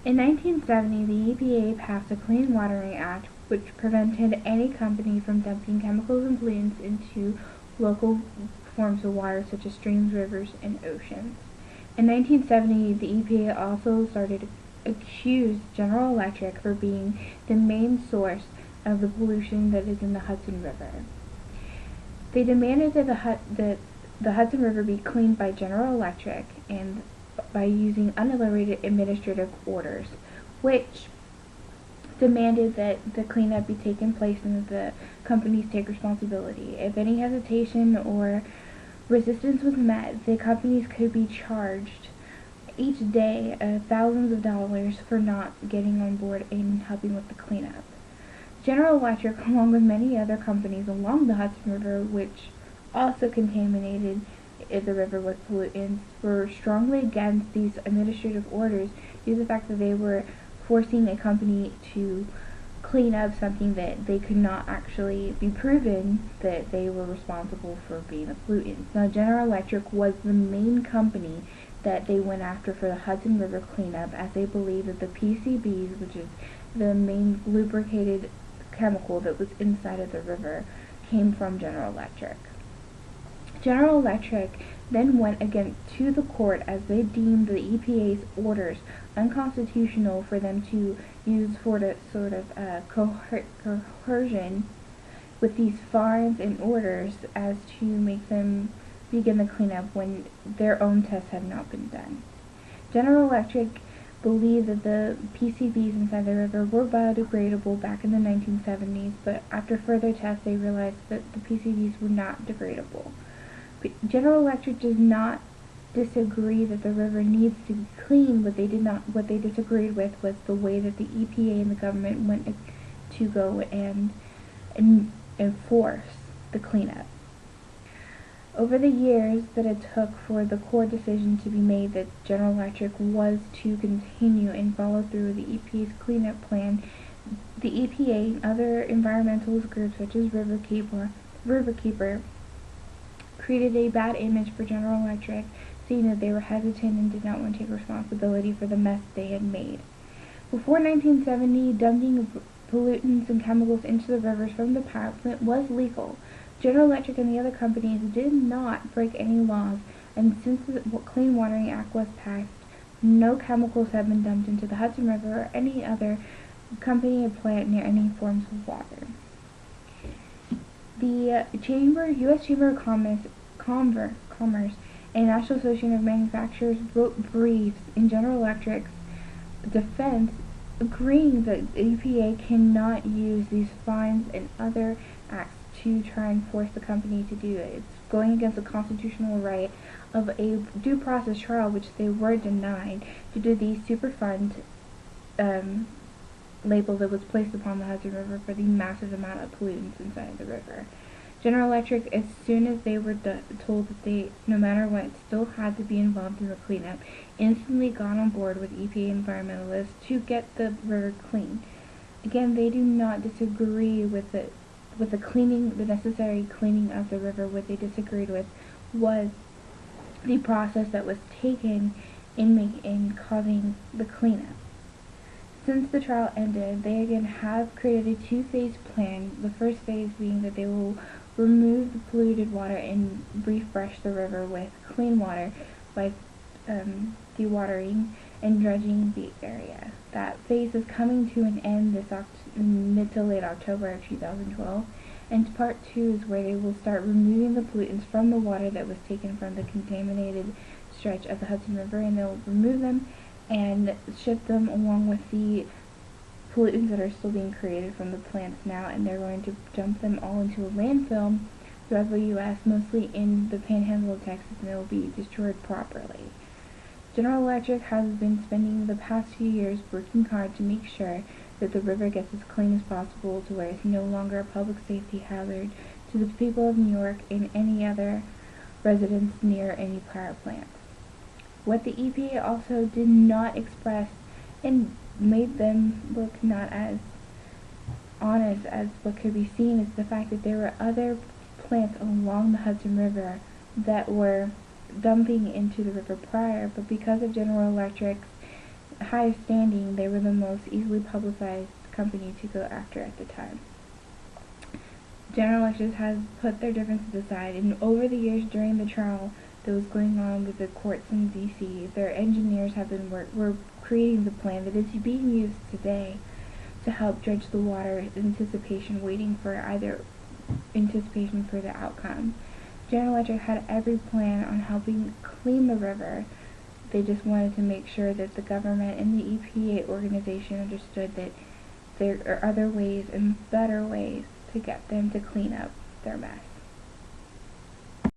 In 1970, the EPA passed the Clean Water Act, which prevented any company from dumping chemicals and pollutants into local forms of water such as streams, rivers, and oceans. In 1970, the EPA also started accused General Electric for being the main source of the pollution that is in the Hudson River. They demanded that the Hudson River be cleaned by General Electric and by using unallocated administrative orders, which demanded that the cleanup be taken place and that the companies take responsibility. If any hesitation or resistance was met, the companies could be charged each day thousands of dollars for not getting on board and helping with the cleanup. General Electric, along with many other companies along the Hudson River, which also contaminated the river with pollutants, were strongly against these administrative orders due to the fact that they were forcing a company to clean up something that they could not actually be proven that they were responsible for being the pollutants. Now, General Electric was the main company that they went after for the Hudson River cleanup, as they believed that the PCBs, which is the main lubricated chemical that was inside of the river, came from General Electric. General Electric then went again to the court as they deemed the EPA's orders unconstitutional for them to use for the sort of coercion with these fines and orders as to make them begin the cleanup when their own tests had not been done. General Electric believed that the PCBs inside the river were biodegradable back in the 1970s, but after further tests they realized that the PCBs were not degradable. General Electric does not disagree that the river needs to be clean. What they disagreed with was the way that the EPA and the government went to go and enforce the cleanup. Over the years that it took for the court decision to be made that General Electric was to continue and follow through with the EPA's cleanup plan, the EPA and other environmentalist groups such as Riverkeeper created a bad image for General Electric, seeing that they were hesitant and did not want to take responsibility for the mess they had made. Before 1970, dumping pollutants and chemicals into the rivers from the power plant was legal. General Electric and the other companies did not break any laws, and since the Clean Water Act was passed, no chemicals have been dumped into the Hudson River or any other company or plant near any forms of water. The U.S. Chamber of Commerce and National Association of Manufacturers wrote briefs in General Electric's defense, agreeing that the EPA cannot use these fines and other acts to try and force the company to do it. It's going against the constitutional right of a due process trial, which they were denied due to the Superfund label that was placed upon the Hudson River for the massive amount of pollutants inside the river. General Electric, as soon as they were told that they, no matter what, still had to be involved in the cleanup, instantly got on board with EPA environmentalists to get the river clean. Again, they do not disagree with the cleaning, the necessary cleaning of the river. What they disagreed with was the process that was taken in causing the cleanup. Since the trial ended, they again have created a two-phase plan. The first phase being that they will remove the polluted water and refresh the river with clean water by dewatering and dredging the area. That phase is coming to an end this mid to late October of 2012, and part 2 is where they will start removing the pollutants from the water that was taken from the contaminated stretch of the Hudson River, and they'll remove them and ship them along with the pollutants that are still being created from the plants now, and they're going to dump them all into a landfill throughout the U.S., mostly in the panhandle of Texas, and they will be destroyed properly. General Electric has been spending the past few years working hard to make sure that the river gets as clean as possible to where it's no longer a public safety hazard to the people of New York and any other residents near any power plants. What the EPA also did not express and made them look not as honest as what could be seen is the fact that there were other plants along the Hudson River that were dumping into the river prior, but because of General Electric's highest standing, they were the most easily publicized company to go after at the time. General Electric has put their differences aside, and over the years during the trial that was going on with the courts in D.C., their engineers have been were creating the plan that is being used today to help dredge the water in anticipation for the outcome. General Electric had every plan on helping clean the river. They just wanted to make sure that the government and the EPA organization understood that there are other ways and better ways to get them to clean up their mess.